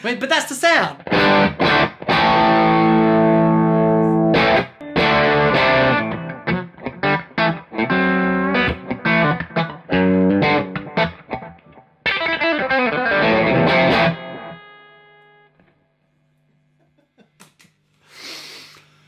mean, but that's the sound.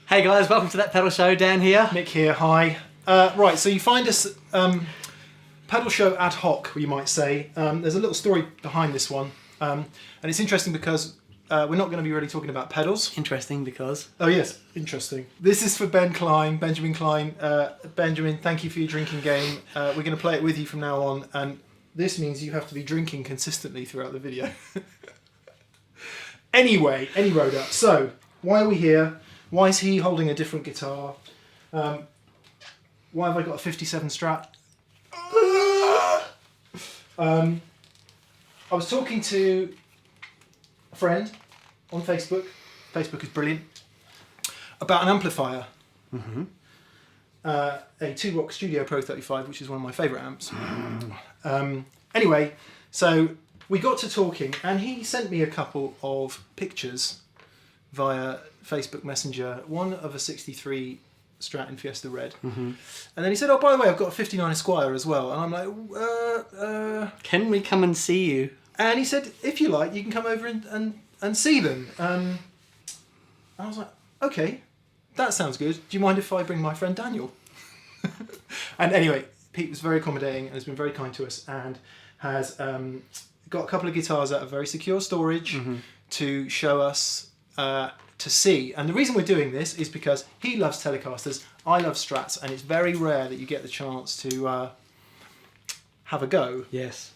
Hey guys, welcome to That Pedal Show. Dan here. Mick here, hi. Right, so you find us pedal show ad hoc, you might say. There's a little story behind this one, and it's interesting because we're not going to be really talking about pedals. Interesting because... Oh yes, interesting. This is for Benjamin Klein. Benjamin, thank you for your drinking game. We're going to play it with you from now on, and this means you have to be drinking consistently throughout the video. Anyway, any road up. So, why are we here? Why is he holding a different guitar? Why have I got a 57 Strat? I was talking to a friend on Facebook. Facebook is brilliant. About an amplifier. Mm-hmm. A 2-Rock Studio Pro 35, which is one of my favourite amps. Anyway, so we got to talking, and he sent me a couple of pictures via Facebook Messenger, one of a 63 Strat and Fiesta Red. Mm-hmm. And then he said, oh, by the way, I've got a 59 Esquire as well. And I'm like, Can we come and see you? And he said, if you like, you can come over and see them. And I was like, okay, that sounds good. Do you mind if I bring my friend Daniel? And anyway, Pete was very accommodating and has been very kind to us and has got a couple of guitars out of very secure storage to show us to see. And the reason we're doing this is because he loves Telecasters, I love Strats, and it's very rare that you get the chance to have a go. Yes.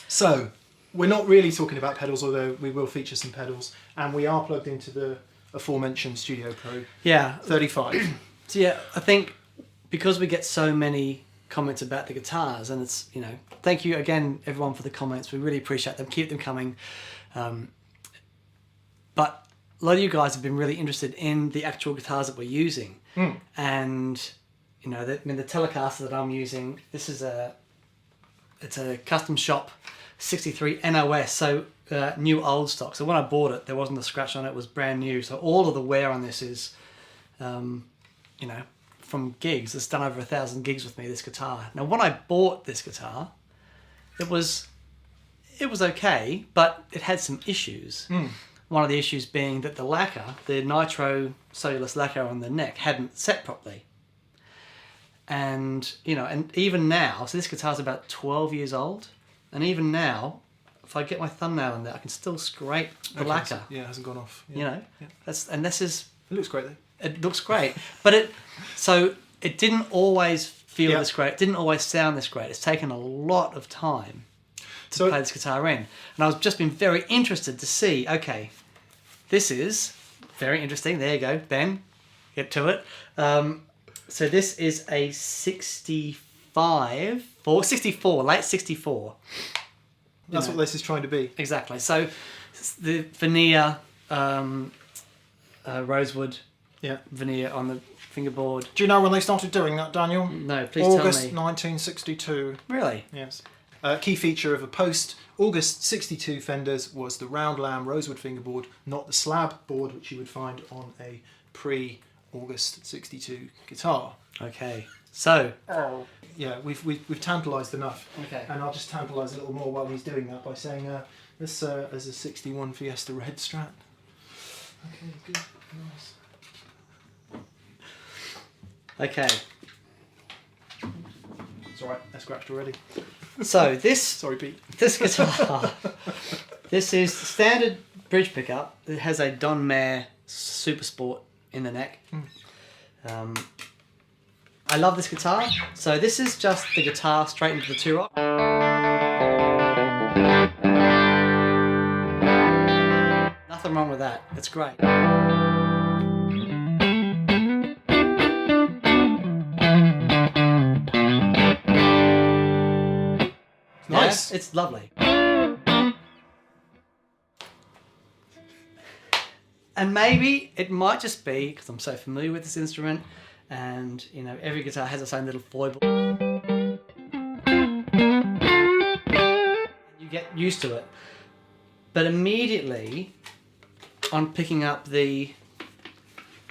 So, we're not really talking about pedals, although we will feature some pedals, and we are plugged into the aforementioned Studio Pro 35. So yeah, I think because we get so many comments about the guitars, and it's, you know, thank you again everyone for the comments, we really appreciate them, keep them coming. But a lot of you guys have been really interested in the actual guitars that we're using. And, you know, the Telecaster that I'm using, this is it's a custom shop 63 NOS, so new old stock. So when I bought it, there wasn't a scratch on it, it was brand new. So all of the wear on this is, you know, from gigs. It's done over 1,000 gigs with me, this guitar. Now, when I bought this guitar, it was okay, but it had some issues. One of the issues being that the lacquer, the nitro cellulose lacquer on the neck, hadn't set properly. And, you know, and even now, so this guitar's about 12 years old, and even now, if I get my thumbnail in there, I can still scrape the lacquer. Yeah, it hasn't gone off. Yeah. You know, and this is... It looks great though. It looks great, but it didn't always feel this great, it didn't always sound this great. It's taken a lot of time to play this guitar in. And I've just been very interested to see, okay, this is very interesting. There you go, Ben, get to it. So this is a 64, late 64. That's what this is trying to be. Exactly. So the veneer, rosewood veneer on the fingerboard. Do you know when they started doing that, Daniel? No, please August tell me. 1962. Really? Yes. Key feature of a post-August 62 Fenders was the round lamb rosewood fingerboard, not the slab board which you would find on a pre-August 62 guitar. Okay. So... Yeah, we've tantalised enough. Okay. And I'll just tantalise a little more while he's doing that by saying this is a 61 Fiesta Red Strat. Okay, good. Nice. Okay. It's alright, I scratched already. So this... Sorry, Pete. This guitar, this is the standard bridge pickup. It has a Don Mayer Super Sport in the neck. I love this guitar. So this is just the guitar straight into the 2-Rock. Nothing wrong with that. It's great. Nice. Yeah, it's lovely. And maybe it might just be because I'm so familiar with this instrument, and you know, every guitar has its own little foible. You get used to it. But immediately, on picking up the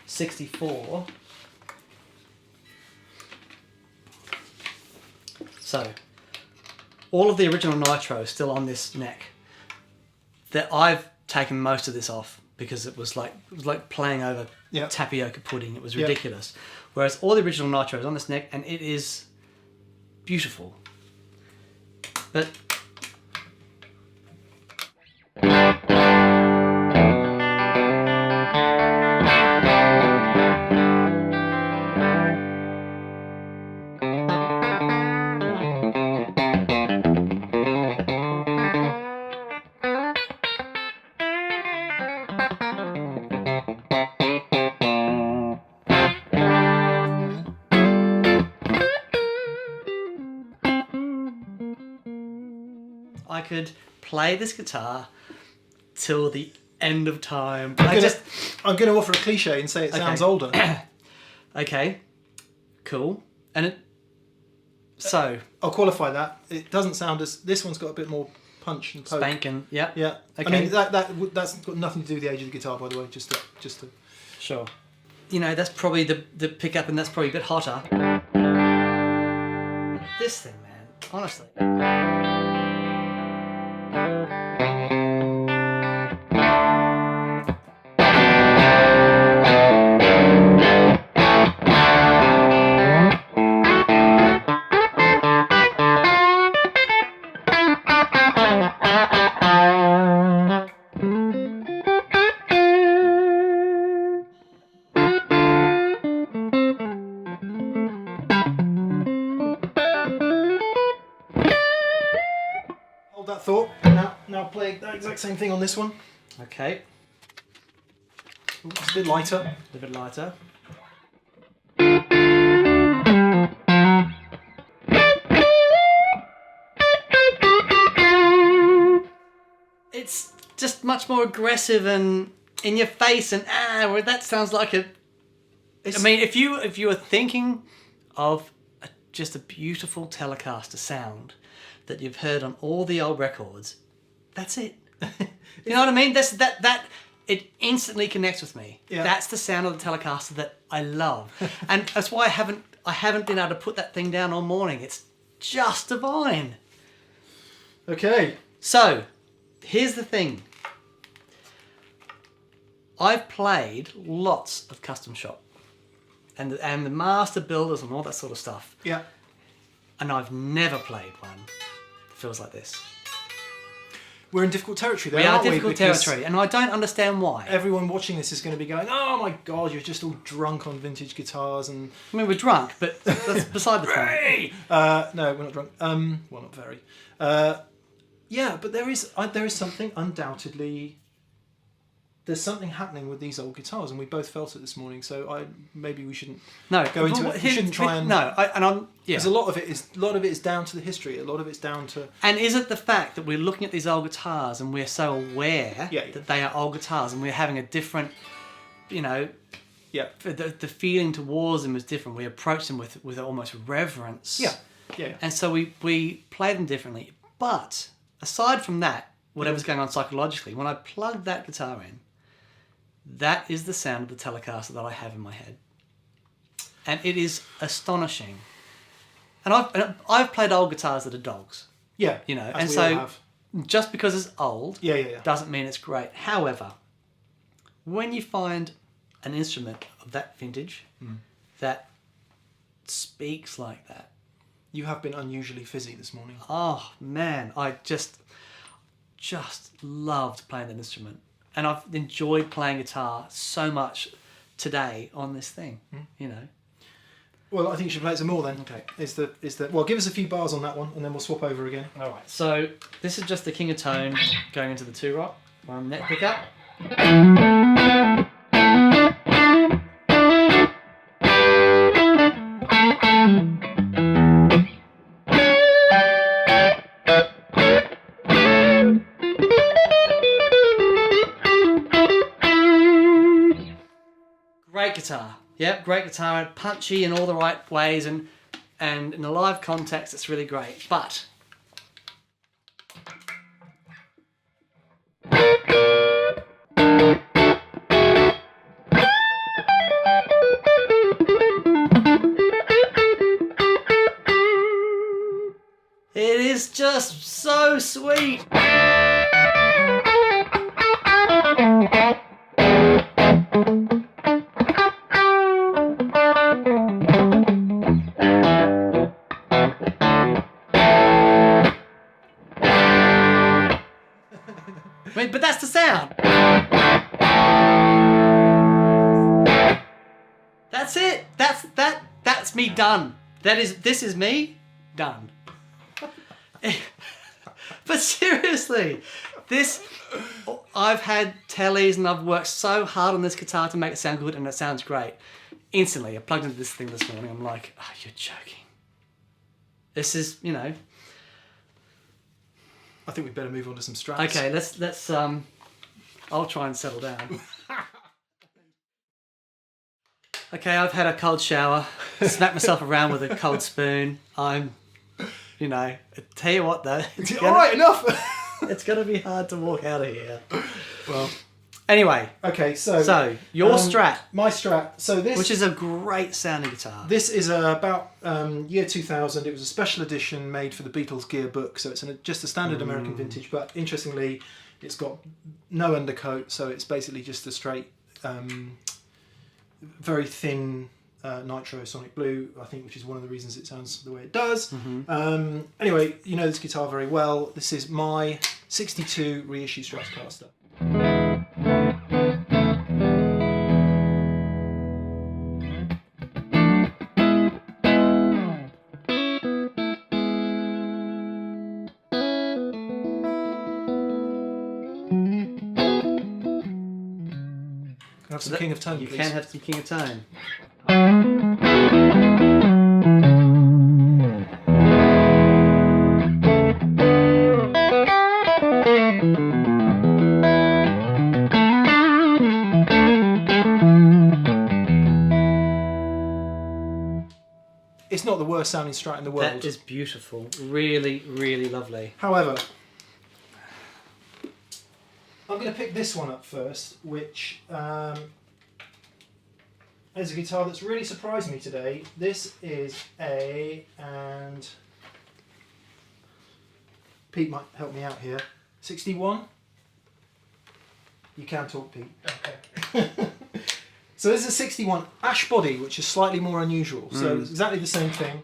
64, so all of the original nitro is still on this neck. That I've taken most of this off because it was like playing over tapioca pudding. It was ridiculous. Whereas all the original nitro is on this neck, and it is beautiful. But I could play this guitar till the end of time. I'm going to offer a cliche and say it sounds older. Okay, cool. And it. So I'll qualify that. It doesn't sound as. This one's got a bit more punch and poke. Spanking, yeah. Yeah. Okay. I mean that's got nothing to do with the age of the guitar, by the way. Just to. Sure. You know, that's probably the pickup, and that's probably a bit hotter. This thing, man. Honestly. That thought. Now play that exact same thing on this one. Okay. It's a bit lighter. A bit lighter. It's just much more aggressive and in your face, and well, that sounds like a. I mean, if you were thinking of just a beautiful Telecaster sound that you've heard on all the old records, that's it. You know what I mean? That it instantly connects with me. Yeah. That's the sound of the Telecaster that I love, and that's why I haven't been able to put that thing down all morning. It's just divine. Okay. So, here's the thing. I've played lots of custom shop, and the master builders and all that sort of stuff. Yeah. And I've never played one that feels like this. We're in difficult territory there, We are aren't difficult territory, and I don't understand why. Everyone watching this is going to be going, "Oh my God, you're just all drunk on vintage guitars." And I mean, we're drunk, but that's beside the point. no, we're not drunk. Well, not very. Yeah, but there is something undoubtedly. There's something happening with these old guitars, and we both felt it this morning. So maybe we shouldn't go into it. We shouldn't try and because a lot of it is down to the history. A lot of it's down to. And is it the fact that we're looking at these old guitars and we're so aware that they are old guitars, and we're having a different, the feeling towards them is different. We approach them with almost reverence. Yeah. And so we play them differently. But aside from that, whatever's going on psychologically, when I plug that guitar in, that is the sound of the Telecaster that I have in my head, and it is astonishing. And I've played old guitars that are dogs. Yeah, and so just because it's old, doesn't mean it's great. However, when you find an instrument of that vintage that speaks like that, you have been unusually fizzy this morning. Oh man, I just loved playing that instrument. And I've enjoyed playing guitar so much today on this thing, Well, I think you should play it some more then. Okay. Well, give us a few bars on that one, and then we'll swap over again. All right. So this is just the King of Tone going into the 2-rock. One neck pickup. Great guitar. Yep, great guitar, punchy in all the right ways, and in a live context it's really great. But It is just so sweet. Wait, but that's the sound. That's it. That's me done. This is me done. But seriously, I've had Teles and I've worked so hard on this guitar to make it sound good, and it sounds great. Instantly, I plugged into this thing this morning. I'm like, oh, you're joking. This is, I think we better move on to some Strats. Okay, let's I'll try and settle down. Okay, I've had a cold shower, smacked myself around with a cold spoon. I tell you what though. Alright, enough! It's going to be hard to walk out of here. Well, anyway. Okay, so your Strat. My Strat. So this... Which is a great sounding guitar. This is about year 2000. It was a special edition made for the Beatles gear book. So it's just a standard American vintage. But interestingly, it's got no undercoat. So it's basically just a straight, very thin nitro sonic blue, I think, which is one of the reasons it sounds the way it does. Anyway, you know this guitar very well. This is my 62 reissue Stratocaster. Can I have some King of Tone, You please? can have some King of Tone. It's not the worst sounding Strat in the world. That is beautiful. Really, really lovely. However, I'm going to pick this one up first, which is a guitar that's really surprised me today. This is and Pete might help me out here, 61. You can talk, Pete. Okay. So this is a 61 ash body, which is slightly more unusual. So it's exactly the same thing.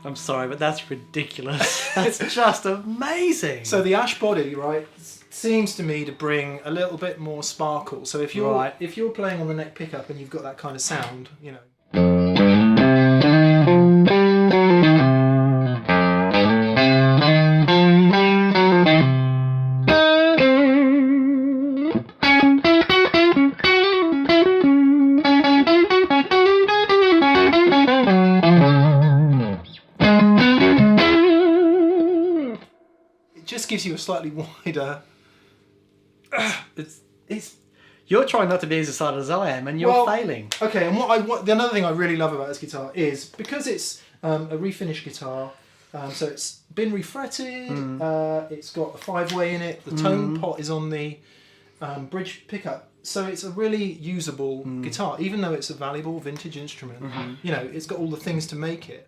I'm sorry, but that's ridiculous. That's just amazing. So the ash body, right, seems to me to bring a little bit more sparkle. So if you're playing on the neck pickup and you've got that kind of sound, you know. Gives you a slightly wider. It's you're trying not to be as excited as I am, and you're failing. Okay, and the another thing I really love about this guitar is because it's a refinished guitar, so it's been refretted. It's got a 5-way in it. The tone pot is on the bridge pickup, so it's a really usable guitar, even though it's a valuable vintage instrument. You know, it's got all the things to make it.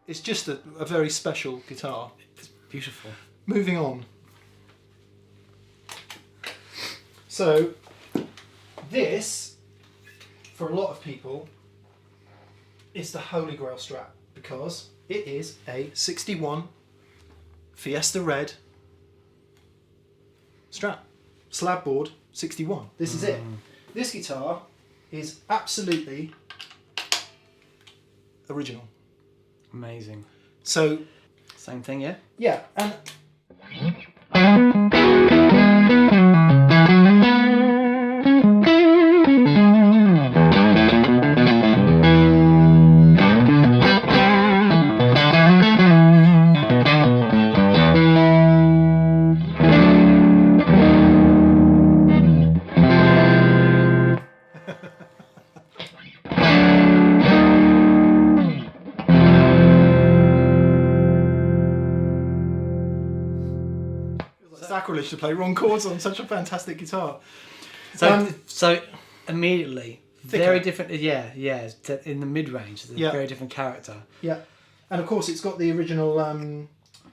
It's just a very special guitar. It's beautiful. Moving on. So, this, for a lot of people, is the holy grail Strat because it is a 61 Fiesta Red Strat. Slab board 61. This is it. This guitar is absolutely original. Amazing. So, same thing, yeah? yeah, and privilege to play wrong chords on such a fantastic guitar. So immediately, thicker. very different. Yeah. In the mid range, it's a very different character. Yeah, and of course it's got the original three-way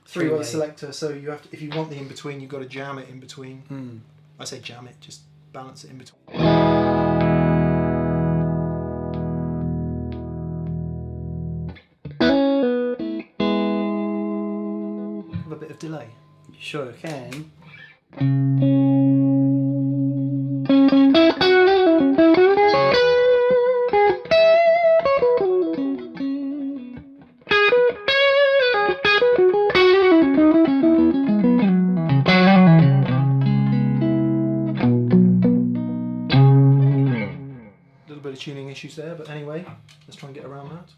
Three-way. selector. So you have to, if you want the in between, you've got to jam it in between. I say jam it, just balance it in between. Have a bit of delay. You sure can. A little bit of tuning issues there, but anyway, let's try and get around that.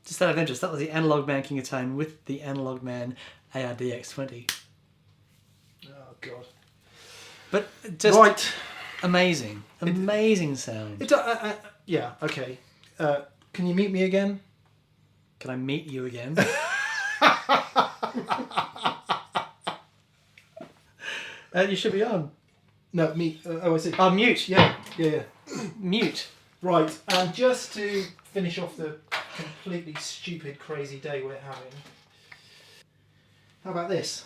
Just out of interest, that was the Analogman King of Tone with the Analogman ARDX20. Oh God! But just Right. amazing sound. Yeah. Okay. Can you meet me again? Can I meet you again? You should be on. No, me. I see. Oh, mute. Yeah. Mute. Right. And just to finish off the completely stupid, crazy day we're having. How about this?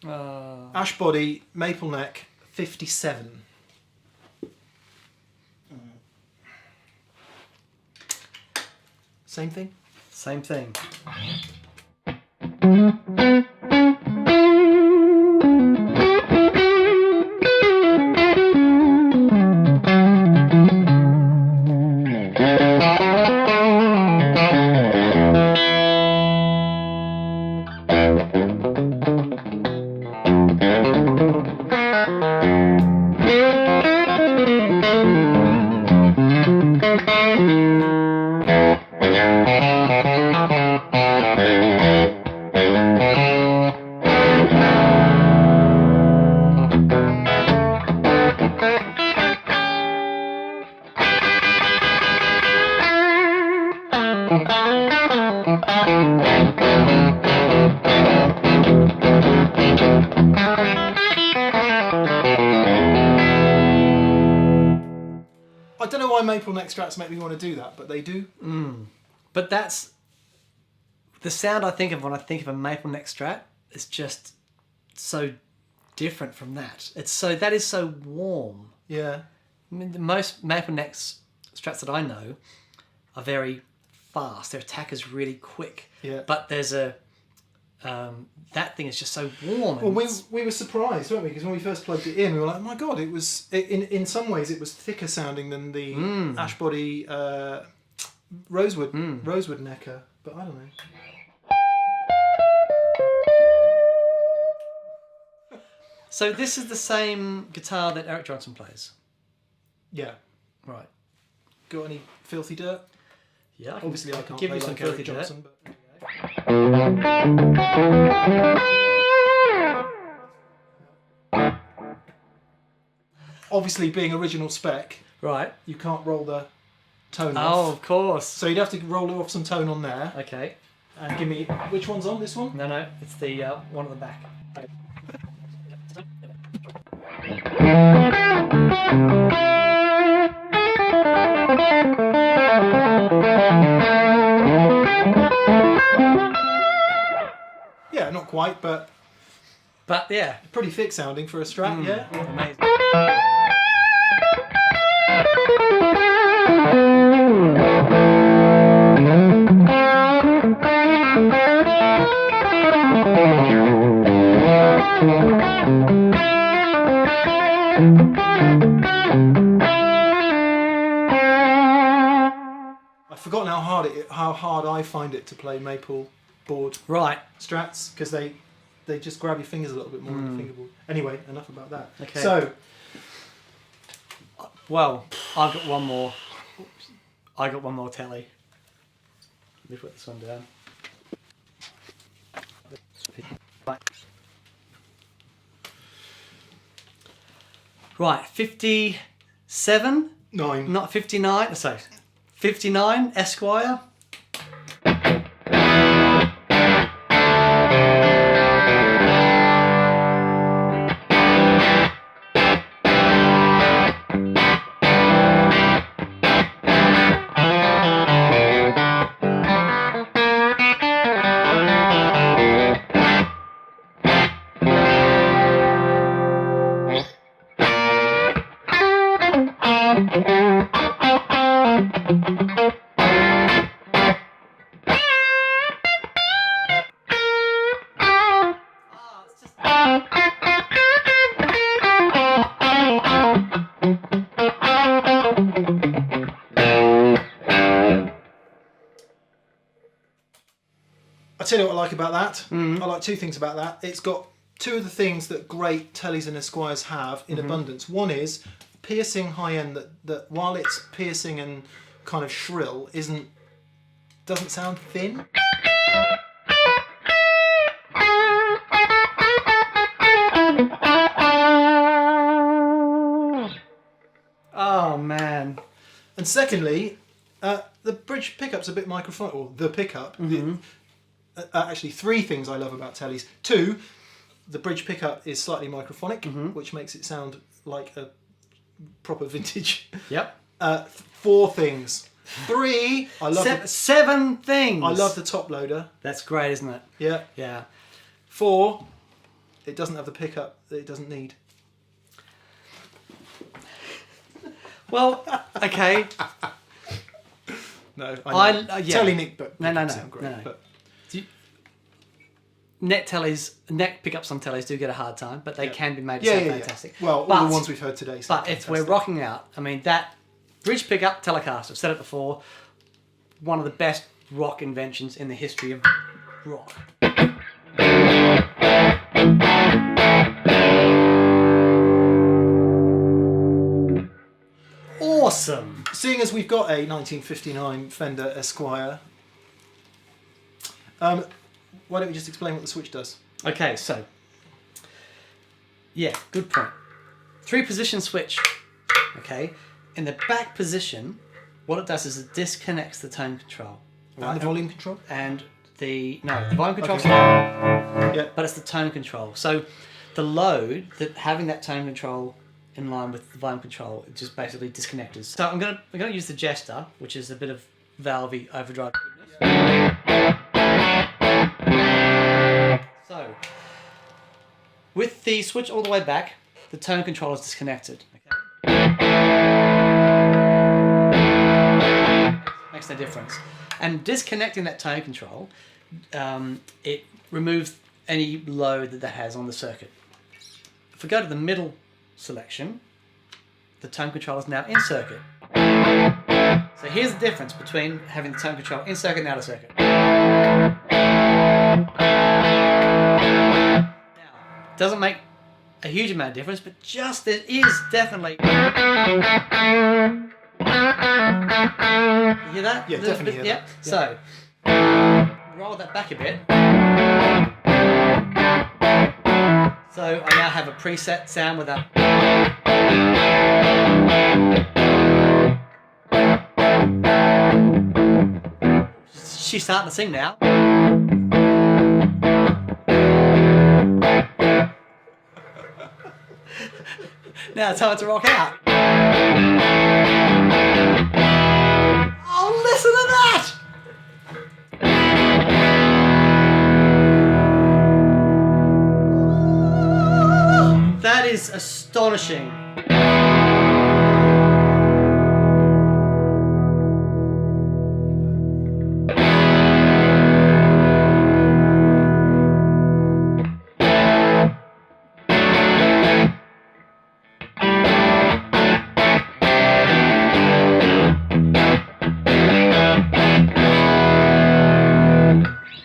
Ash body, maple neck, 57. Same thing? Same thing. I don't know why maple neck strats make me want to do that, but they do. But that's the sound I think of when I think of a maple neck Strat. It's just so different from that. That is so warm. Yeah. I mean, most maple neck Strats that I know are very fast. Their attack is really quick. Yeah. But there's that thing is just so warm. Well, we were surprised, weren't we? Because when we first plugged it in, we were like, oh my God, it was, in some ways, it was thicker sounding than the ash body rosewood necker. But I don't know. So this is the same guitar that Eric Johnson plays? Yeah. Right. Got any filthy dirt? Yeah, Obviously, I can't give play you some like Eric filthy dirt. Johnson, but... Obviously, being original spec, Right. you can't roll the tone off. Oh, of course. So you'd have to roll off some tone on there. Okay. And give me... Which one's on, this one? No, it's the one at the back. Yeah, not quite, but But yeah, pretty thick sounding for a Strat, yeah. amazing. I've forgotten how hard I find it to play maple board Right. Strats, because they they just grab your fingers a little bit more on the fingerboard. Anyway, enough about that. Okay. So, well, I've got one more. I got one more telly. Let me put this one down. Right, 57? 9. Not 59, sorry. 59 Esquire. I tell you what I like about that. I like two things about that. It's got two of the things that great Teles and Esquires have in abundance. One is piercing high end that while it's piercing and kind of shrill, doesn't sound thin. Oh man. And secondly, the bridge pickup's a bit microphonic, or the pickup. Actually, three things I love about Teles. Two, the bridge pickup is slightly microphonic, which makes it sound like a proper vintage. Yep. 4 things. 3, I love 7 things. I love the top loader. That's great, isn't it? Yeah. Yeah. 4, it doesn't have the pickup that it doesn't need. Well, okay. No, yeah. Telly Nick, but No. sound great, No. but Neck pickups on tellies do get a hard time, but they can be made to sound fantastic. Well, all the ones we've heard today sound But if fantastic. we're rocking out, I mean, that bridge pickup Telecaster, I've said it before, one of the best rock inventions in the history of rock. Awesome. Seeing as we've got a 1959 Fender Esquire, why don't we just explain what the switch does? Okay, so, yeah, good point. 3-position switch, okay? In the back position, what it does is it disconnects the tone control. And the volume control? And the volume control, Yeah. but it's the tone control. So the load, having that tone control in line with the volume control, it just basically disconnected. So I'm gonna use the Jester, which is a bit of valvey overdrive. So with the switch all the way back, the tone control is disconnected. Okay? Makes no difference. And disconnecting that tone control, it removes any load that has on the circuit. If we go to the middle selection, the tone control is now in circuit. So here's the difference between having the tone control in circuit and out of circuit. Now, it doesn't make a huge amount of difference, but just there is definitely. You hear that? Yeah, definitely hear that. So, roll that back a bit. So I now have a preset sound with that. She's starting to sing now. Now it's time to rock out. Oh, listen to that! That is astonishing.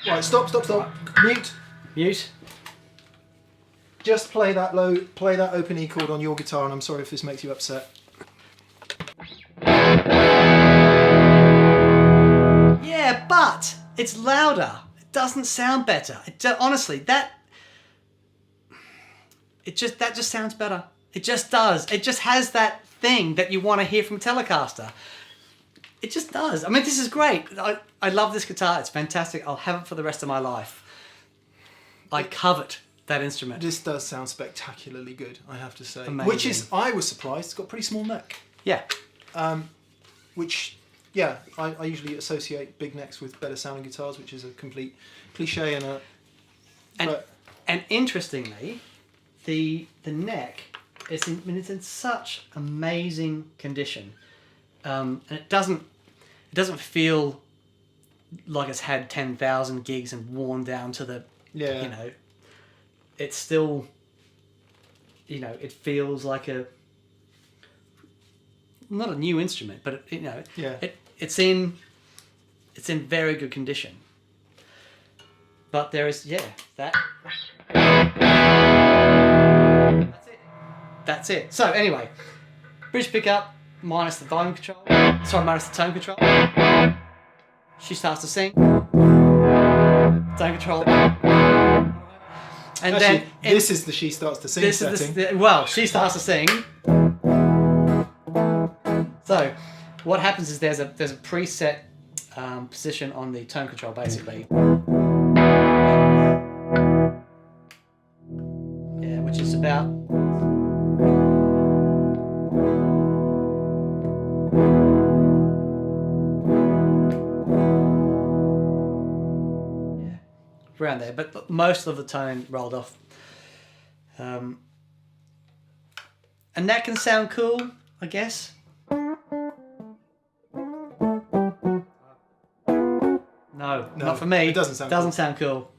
Right, stop. Mute. Mute. just play that open E chord on your guitar, and I'm sorry if this makes you upset. Yeah, but it's louder. It doesn't sound better. Honestly, that just sounds better. It just does. It just has that thing that you want to hear from a Telecaster. It just does. I mean, this is great. I love this guitar. It's fantastic. I'll have it for the rest of my life. I covet that instrument. This does sound spectacularly good, I have to say. Amazing. Which is, I was surprised, it's got a pretty small neck. Yeah. Which, yeah, I usually associate big necks with better sounding guitars, which is a complete cliche and interestingly, the neck it's in such amazing condition, and it doesn't feel like it's had 10,000 gigs and worn down to the it's still it feels like not a new instrument, but it's in very good condition. But there is that. That's it. So anyway, bridge pickup minus the volume control. Sorry, minus the tone control. She starts to sing. Tone control. And actually, then this is the she starts to sing setting. She starts to sing. So what happens is there's a preset position on the tone control basically. Yeah, which is about around there, but most of the tone rolled off. And that can sound cool, I guess. No, not for me. It doesn't sound cool.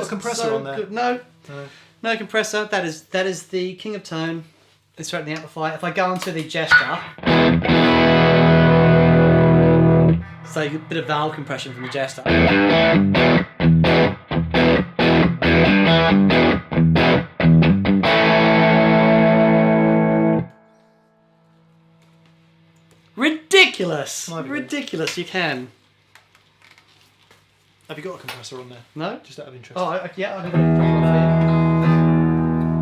Compressor on there? Good. No compressor. That is the King of Tone. It's right in the amplifier. If I go into the Jester, so you get a bit of valve compression from the Jester. Ridiculous! Ridiculous! You can. Have you got a compressor on there? No? Just out of interest. Oh, yeah, I've got it.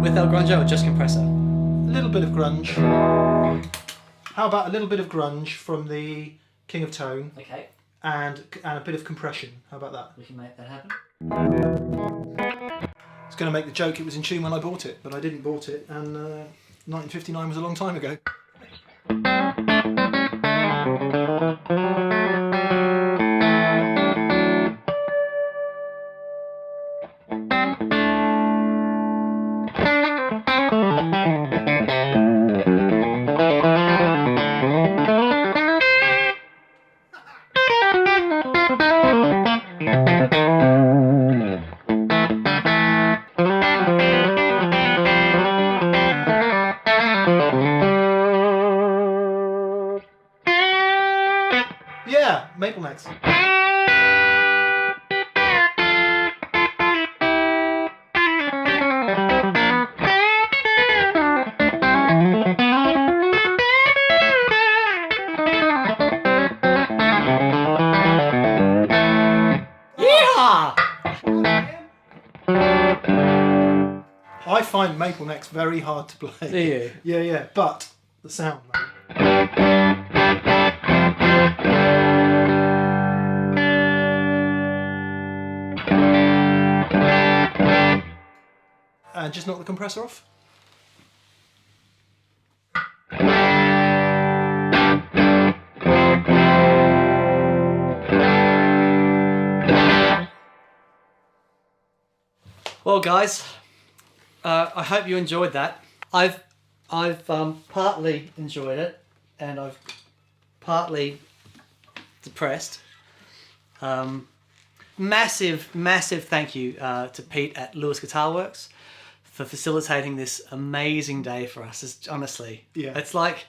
With El Grunge or just compressor? A little bit of grunge. How about a little bit of grunge from the King of Tone? Okay. And a bit of compression. How about that? We can make that happen. I was going to make the joke it was in tune when I bought it, but I didn't bought it, and 1959 was a long time ago. Yeah, maple necks. I find maple necks very hard to play. Do you? Yeah, but the sound, man. And just knock the compressor off. Well, guys, I hope you enjoyed that. I've partly enjoyed it, and I've partly depressed. Massive thank you to Pete at Lewis Guitar Works for facilitating this amazing day for us. It's, honestly, it's like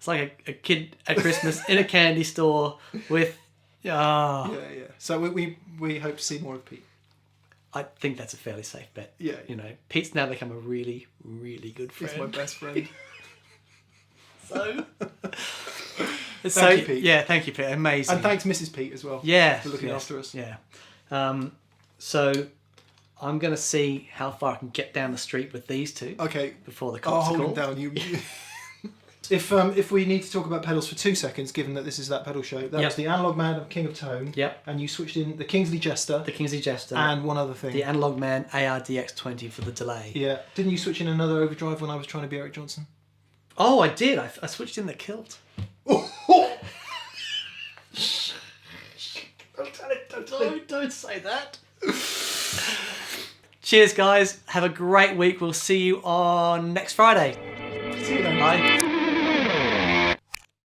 a kid at Christmas in a candy store with. So we hope to see more of Pete. I think that's a fairly safe bet. Yeah. You know, Pete's now become a really, really good friend. He's my best friend. Thank you, Pete. Yeah, thank you, Pete. Amazing. And thanks, Mrs. Pete, as well. Yeah. For looking after us. Yeah. So I'm going to see how far I can get down the street with these two. Okay. Before the cops hold call. them down. If we need to talk about pedals for 2 seconds, given that this is that pedal show, that was the Analogman King of Tone. Yep. And you switched in the Kingsley Jester. The Kingsley Jester. And one other thing. The Analogman ARDX20 for the delay. Yeah. Didn't you switch in another overdrive when I was trying to be Eric Johnson? Oh, I did. I switched in the kilt. Don't say that. Cheers, guys. Have a great week. We'll see you on next Friday. See you then. Bye.